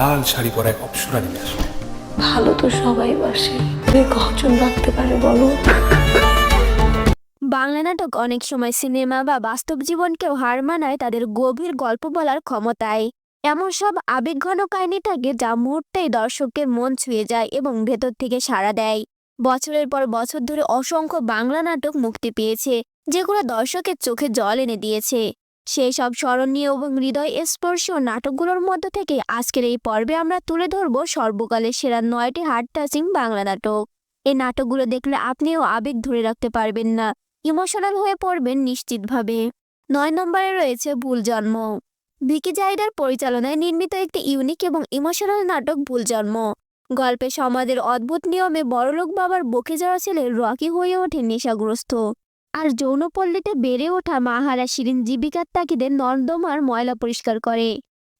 লাল শাড়ি পরা এক অপ্সরা নেমে আসলো। ভালো তো সবাই বাসে, কজন রাখতে পারে বলো? বাংলা নাটক অনেক সময় সিনেমা বা বাস্তব জীবনকেও হার মানায় তাদের গভীর গল্প বলার ক্ষমতায়। এমন সব আবেগঘন কাহিনী থাকে যা মুহূর্তেই দর্শকের মন ছুঁয়ে যায় এবং ভেতর থেকে সাড়া দেয়। বছরের পর বছর ধরে অসংখ্য বাংলা নাটক মুক্তি পেয়েছে, যেগুলো দর্শকের চোখে জল এনে দিয়েছে। সেই সব স্মরণীয় এবং হৃদয় স্পর্শীয় নাটকগুলোর মধ্য থেকে আজকের এই পর্বে আমরা তুলে ধরব সর্বকালের সেরা 9টি হার্ট টাচিং বাংলা নাটক। এই নাটকগুলো দেখলে আপনিও আবেগ ধরে রাখতে পারবেন না, ইমোশনাল হয়ে পড়বেন নিশ্চিতভাবে। 9 নম্বরে রয়েছে ভুল জন্ম। ভিকি জাইদার পরিচালনায় নির্মিত একটি ইউনিক এবং ইমোশনাল নাটক ভুল জন্ম। গল্পে সমাজের অদ্ভুত নিয়মে বড়লোক বাবার বকে যাওয়া ছেলে রকি হয়ে ওঠে নেশাগ্রস্ত, আর যৌনপল্লীতে বেড়ে ওঠা মাহারা শিরিন জীবিকার তাগিদে নর্দমার ময়লা পরিষ্কার করে।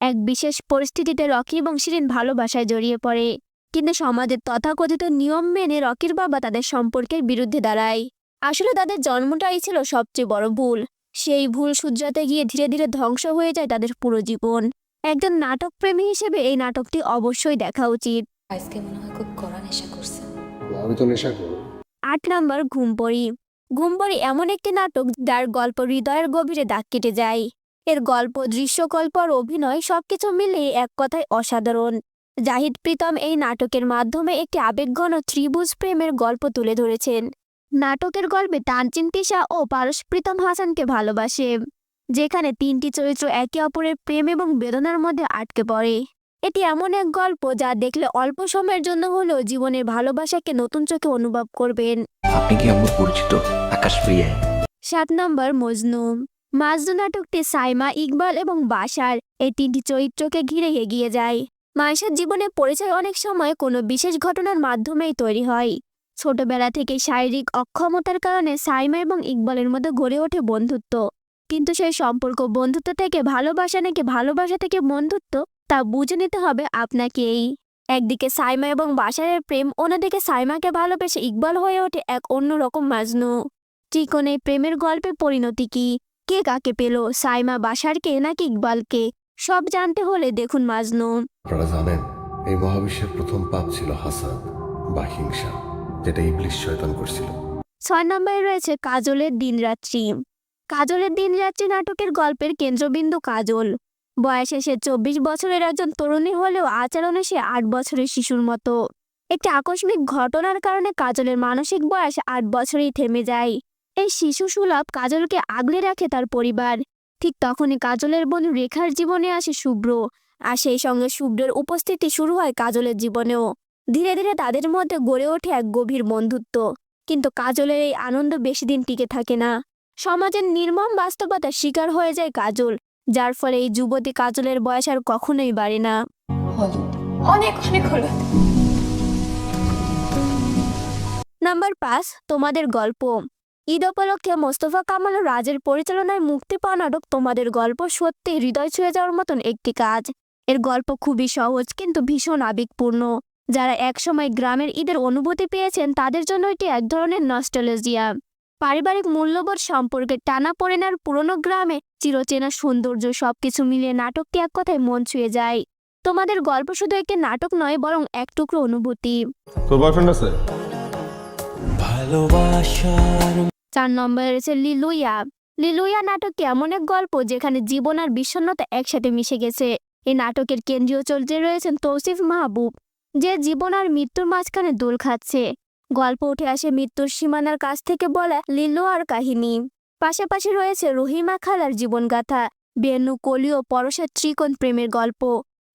এক বিশেষ পরিস্থিতিতে রকি এবং শিরিন ভালোবাসায় জড়িয়ে পড়ে, কিন্তু সমাজের তথাকথিত নিয়ম মেনে রকির বাবা তাদের সম্পর্কের বিরুদ্ধে দাঁড়ায়। আসলে তাদের জন্মটাই ছিল সবচেয়ে বড় ভুল। সেই ভুল শুধরাতে গিয়ে ধীরে ধীরে ধ্বংস হয়ে যায় তাদের পুরো জীবন। একজন নাটক প্রেমী হিসেবে এই নাটকটি অবশ্যই দেখা উচিত। আজকে মনে হয় খুব কড়া নেশা করছে। আমি তো নেশা করি। 8 নম্বর ঘুমপড়ি। ঘুমপড়ি এমন একটি নাটক যার গল্প হৃদয়ের গভীরে দাগ কেটে যায়। এর গল্প, দৃশ্যকল্প আর অভিনয় সবকিছু মিলিয়ে এক কথায় অসাধারণ। জাহিদ প্রীতম এই নাটকের মাধ্যমে একটি আবেগঘন ত্রিভুজ প্রেমের গল্প তুলে ধরেছেন। নাটকের গল্পে তানজিন তিশা ও পারস প্রীতম হাসানকে ভালোবাসে, যেখানে 3টি চরিত্র একে অপরের প্রেম এবং বেদনার মধ্যে আটকে পড়ে। এটি এমন এক গল্প যা দেখলে অল্প সময়ের জন্য হলেও জীবনের ভালোবাসাকে নতুন চোখে অনুভব করবেন। আপনি কি আমার পরিচিত আকাশ প্রিয়া? 7 নম্বর মজনু। মাজনু নাটকটি সাইমা, ইকবাল এবং বাশার এই 3টি চরিত্রকে ঘিরে এগিয়ে যায়। মানুষের জীবনে পরিচয় অনেক সময় কোনো বিশেষ ঘটনার মাধ্যমেই তৈরি হয়। ছোটবেলা থেকে শারীরিক অক্ষমতার কারণে সাইমা এবং ইকবালের মধ্যে গড়ে ওঠে বন্ধুত্ব, কিন্তু সেই সম্পর্ক বন্ধুত্ব থেকে ভালোবাসা নাকি ভালোবাসা থেকে বন্ধুত্ব তা বুঝে নিতে হবে আপনাকেই। একদিকে সাইমা এবং বাশারের প্রেম, অন্যদিকে সাইমাকে ভালোবেসে ইকবাল হয়ে ওঠে এক অন্যরকম মাজনু। চিকন এই প্রেমের গল্পের পরিণতি কি? কে কাকে পেল, সাইমা বাশারকে নাকি ইকবালকে? সব জানতে হলে দেখুন মাজনু। আপনারা জানেন, এই মহাবিশ্বের প্রথম পাপ ছিল হাসাদ বা হিংসা, যেটা ইবলিশ শয়তান করছিল। 6 নম্বরে রয়েছে কাজলের দিনরাত্রি। কাজলের দিনরাত্রি নাটকের গল্পের কেন্দ্রবিন্দু কাজল। বয়সে সে 24 বছরের একজন তরুণী হলেও আচরণে সে 8 বছরের শিশুর মতো। একটি আকস্মিক ঘটনার কারণে কাজলের মানসিক বয়স 8 বছরেই থেমে যায়। এই শিশু সুলভ কাজলকে আগলে রাখে তার পরিবার। ঠিক তখনই কাজলের বোন রেখার জীবনে আসে শুভ্র, আর সেই সঙ্গে শুভ্রের উপস্থিতি শুরু হয় কাজলের জীবনেও। ধীরে ধীরে তাদের মধ্যে গড়ে ওঠে এক গভীর বন্ধুত্ব, কিন্তু কাজলের এই আনন্দ বেশি দিন টিকে থাকে না। সমাজের নির্মম বাস্তবতার শিকার হয়ে যায় কাজল, যার ফলে এই যুবতী কাজলের বয়স আর কখনোই বাড়ে না। হলুদ, অনেক অনেক হলুদ। নাম্বার 5, তোমাদের গল্প। ঈদ উপলক্ষে মোস্তফা কামাল ও রাজের পরিচালনায় মুক্তি পাওয়া নাটক তোমাদের গল্প সত্যি হৃদয় ছুঁয়ে যাওয়ার মতন একটি কাজ। এর গল্প খুবই সহজ কিন্তু ভীষণ আবেগপূর্ণ। যারা একসময় গ্রামের ঈদের অনুভূতি পেয়েছেন তাদের জন্য এটি এক ধরনের নস্টালজিয়া। পারিবারিক মূল্যবোধ, সম্পর্কের টানাপোড়েন, পুরনো গ্রামে চিরচেনা সৌন্দর্য সবকিছু মিলিয়ে নাটকটি এক কথায় মন ছুঁয়ে যায়। তোমাদের গল্প শুধু একটি নাটক নয়, বরং এক টুকরো অনুভূতি। তোর বয়ফ্রেন্ড আছে? 4 নম্বরে রয়েছে লিলুইয়া। লিলুইয়া নাটকটি এমন এক গল্প যেখানে জীবন আর বিষণ্ণতা একসাথে মিশে গেছে। এই নাটকের কেন্দ্রীয় চরিত্রে রয়েছেন তৌসিফ মাহবুব, যে জীবন আর মৃত্যুর মাঝখানে দোল খাচ্ছে। গল্প উঠে আসে মৃত্যুর সীমানার কাছ থেকে বলা লিলুয়ার কাহিনী। পাশাপাশি রয়েছে রহিমা খালার জীবনগাথা, বেনু, কলি ও পরশের ত্রিকোণ প্রেমের গল্প,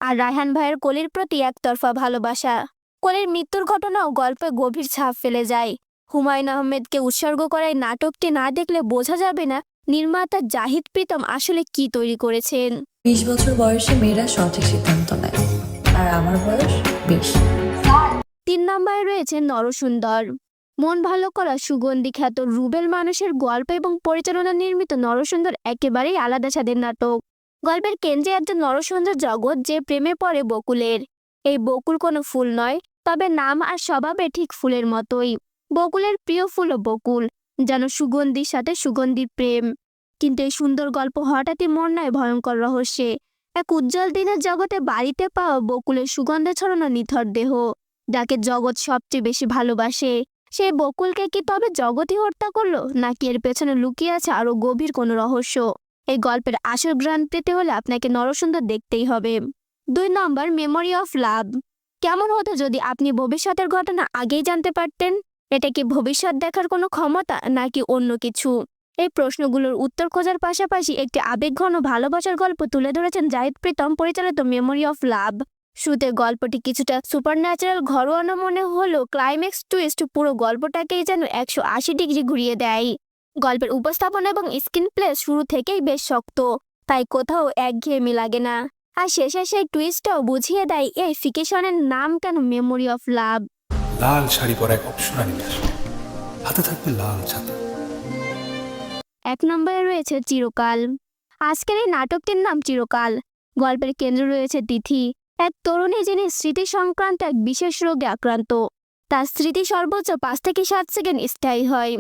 আর রায়হান ভাইয়ের কলির প্রতি একতরফা ভালোবাসা। কলির মৃত্যুর ঘটনাও গল্পে গভীর ছাপ ফেলে যায়। হুমায়ুন আহমেদকে উৎসর্গ করা এই নাটকটি না দেখলে বোঝা যাবে না নির্মাতা জাহিদ প্রীতম আসলে কি তৈরি করেছেন। 20 বছর বয়সে মেয়েরা সঠিক সিদ্ধান্ত নেয়, আর আমার বয়স 20। 3 নম্বরে রয়েছে নরসুন্দর। মন ভালো করা সুগন্ধি খ্যাত রুবেল মানুষের গল্প এবং পরিচালনা নির্মিত নরসুন্দর একেবারেই আলাদা স্বাদের নাটক। গল্পের কেন্দ্রে একজন নরসুন্দর জগৎ যে প্রেমে পড়ে বকুলের। এই বকুল কোনো ফুল নয়, তবে নাম আর স্বভাবে ঠিক ফুলের মতোই। বকুলের প্রিয় ফুলও বকুল, যেন সুগন্ধির সাথে সুগন্ধির প্রেম। কিন্তু এই সুন্দর গল্প হঠাৎই মন নেয় ভয়ঙ্কর রহস্যে। এক উজ্জ্বল দিনের জগতে বাড়িতে পাওয়া বকুলের সুগন্ধে ছড়ানো নিথর দেহ, যাকে জগৎ সবচেয়ে বেশি ভালোবাসে। সেই বকুলকে কি তবে জগতই হত্যা করলো, নাকি এর পেছনে লুকিয়ে আছে আরো গভীর কোনো রহস্য? এই গল্পের আসল গ্রান্ট পেতে হলে আপনাকে নরসুন্দর দেখতেই হবে। 2 নম্বর, মেমোরি অফ লাভ। কেমন হতো যদি আপনি ভবিষ্যতের ঘটনা আগেই জানতে পারতেন? এটা কি ভবিষ্যৎ দেখার কোনো ক্ষমতা, নাকি অন্য কিছু? এই প্রশ্নগুলোর উত্তর খোঁজার পাশাপাশি একটি আবেগঘন ভালোবাসার গল্প তুলে ধরেছেন জাহিদ প্রীতম পরিচালিত মেমোরি অফ লাভ। শুরুতে গল্পটি কিছুটা সুপারন্যাচারাল ঘরোয়ানো মনে হলেও ক্লাইম্যাক্স টুইস্ট পুরো গল্পটাকেই যেন 180 ডিগ্রি ঘুরিয়ে দেয়। গল্পের উপস্থাপনা এবং স্ক্রিন প্লে শুরু থেকেই বেশ শক্ত, তাই কোথাও একঘেয়েমি লাগে না। আর শেষে সেই টুইস্টটাও বুঝিয়ে দেয় এই ফিকেশনের নাম কেন মেমোরি অফ লাভ। লাল শাড়ি পরা এক অপ্সরা নেমে আসবে, হাতে থাকবে লাল ছাতা। 1 নম্বরে রয়েছে চিরকাল। আজকের এই নাটকটির নাম চিরকাল। গল্পের কেন্দ্রে রয়েছে তিথি, এক তরুণী যিনি স্মৃতি সংক্রান্ত এক বিশেষ রোগে আক্রান্ত। তার স্মৃতি সর্বোচ্চ 5 থেকে 7 সেকেন্ড স্থায়ী হয়,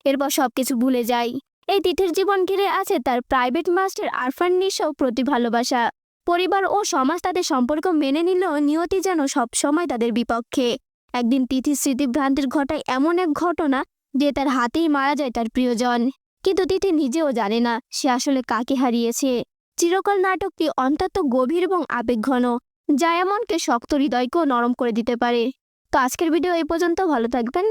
এরপর সবকিছু ভুলে যায়। এই তিথির জীবন ঘিরে আছে তার প্রাইভেট মাস্টার আরফান নিশাও প্রতি ভালোবাসা। পরিবার ও সমাজ তাদের সম্পর্ক মেনে নিলেও নিয়তি যেন সবসময় তাদের বিপক্ষে। একদিন তিথি স্মৃতিভ্রান্তির ঘটায় এমন এক ঘটনা যে তার হাতেই মারা যায় তার প্রিয়জন, কিন্তু তিথি নিজেও জানে না সে আসলে কাকে হারিয়েছে। চিরকাল নাটকটি অত্যন্ত গভীর এবং আবেগঘন, যা এমনকি শক্ত হৃদয়কেও নরম করে দিতে পারে। তো আজকের ভিডিও এই পর্যন্ত, ভালো থাকবেন।